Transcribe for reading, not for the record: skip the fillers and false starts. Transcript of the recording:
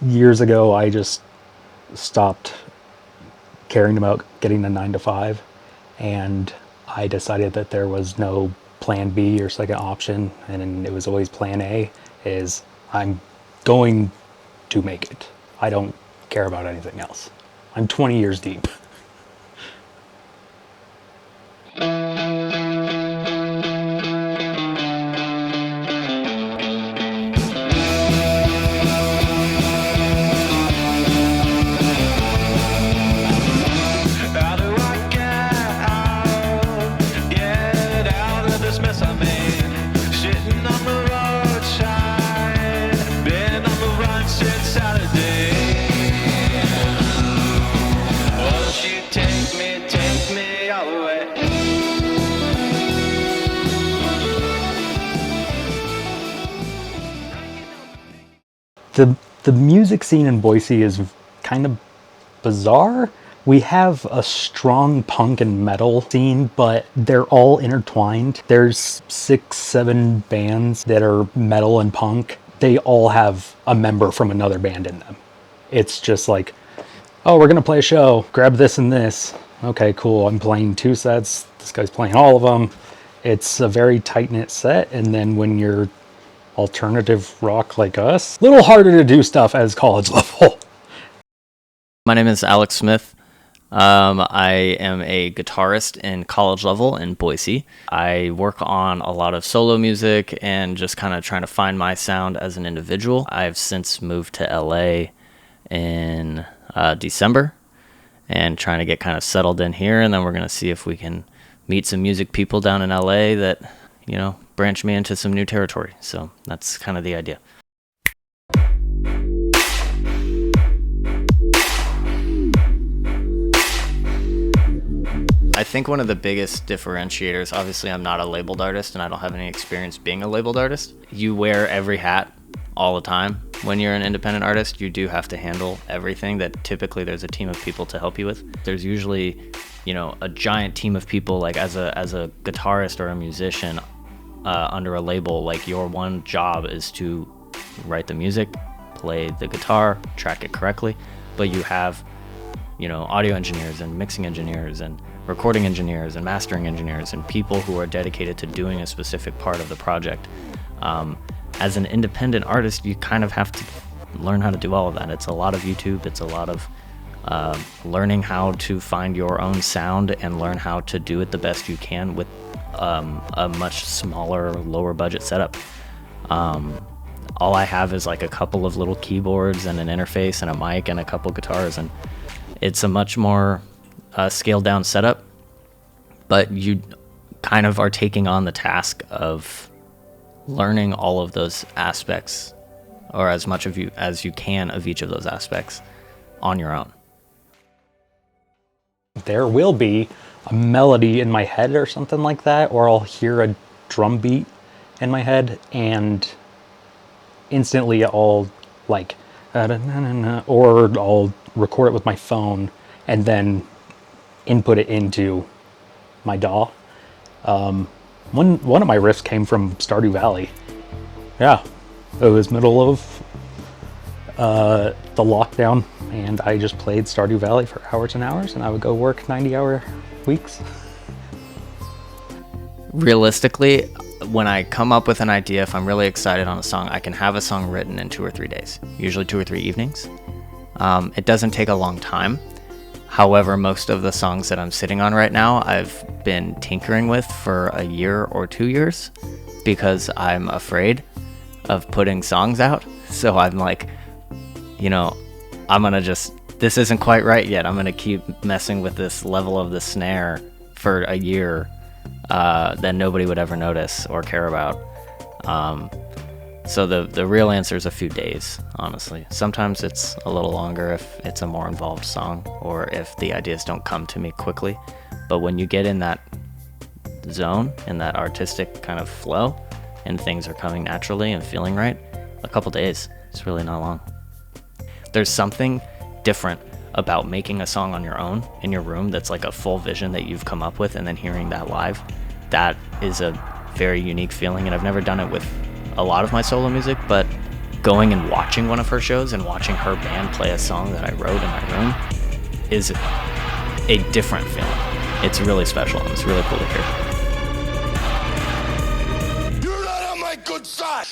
Years ago, I just stopped caring about getting a 9 to 5, and I decided that there was no plan B or second option, and it was always plan A. Is I'm going to make it. I don't care about anything else. I'm 20 years deep. How do I get out of this mess I'm in? Sitting on the roadside, been on the run since Saturday. Won't you take me all the way? The music scene in Boise is kind of bizarre. We have a strong punk and metal scene, but they're all intertwined. There's 6, 7 bands that are metal and punk. They all have a member from another band in them. It's just like, oh, we're gonna play a show. Grab this and this. Okay, cool. I'm playing 2 sets. This guy's playing all of them. It's a very tight knit set. And then when you're alternative rock like us, a little harder to do stuff as college level. My name is Alex Smith. I am a guitarist in college level in Boise. I work on a lot of solo music and just kind of trying to find my sound as an individual. I've since moved to LA in December and trying to get kind of settled in here, and then we're going to see if we can meet some music people down in LA that, branch me into some new territory. So that's kind of the idea. I think one of the biggest differentiators, obviously I'm not a labeled artist and I don't have any experience being a labeled artist. You wear every hat all the time. When you're an independent artist, you do have to handle everything that typically there's a team of people to help you with. There's usually, a giant team of people, like as a guitarist or a musician under a label, like your one job is to write the music, play the guitar, track it correctly, but you have, audio engineers and mixing engineers and recording engineers and mastering engineers and people who are dedicated to doing a specific part of the project. As an independent artist, you kind of have to learn how to do all of that. It's a lot of YouTube. It's a lot of learning how to find your own sound and learn how to do it the best you can with a much smaller, lower budget setup. All I have is like a couple of little keyboards and an interface and a mic and a couple guitars, and it's a much more scaled down setup, but you kind of are taking on the task of learning all of those aspects, or as much of you as you can of each of those aspects on your own. There will be a melody in my head or something like that, or I'll hear a drum beat in my head and instantly I'll like, or I'll record it with my phone and then input it into my DAW. One of my riffs came from Stardew Valley. Yeah, it was middle of the lockdown, and I just played Stardew Valley for hours and hours, and I would go work 90-hour weeks. Realistically, when I come up with an idea, if I'm really excited on a song, I can have a song written in 2 or 3 days, usually 2 or 3 evenings. It doesn't take a long time. However, most of the songs that I'm sitting on right now, I've been tinkering with for a year or 2 years because I'm afraid of putting songs out. So I'm like, this isn't quite right yet. I'm going to keep messing with this level of the snare for a year that nobody would ever notice or care about. So the real answer is a few days, honestly. Sometimes it's a little longer if it's a more involved song or if the ideas don't come to me quickly. But when you get in that zone, in that artistic kind of flow, and things are coming naturally and feeling right, a couple days. It's really not long. There's something different about making a song on your own in your room that's like a full vision that you've come up with, and then hearing that live. That is a very unique feeling, and I've never done it with a lot of my solo music, but going and watching one of her shows and watching her band play a song that I wrote in my room is a different feeling. It's really special and it's really cool to hear. You're not on my good side.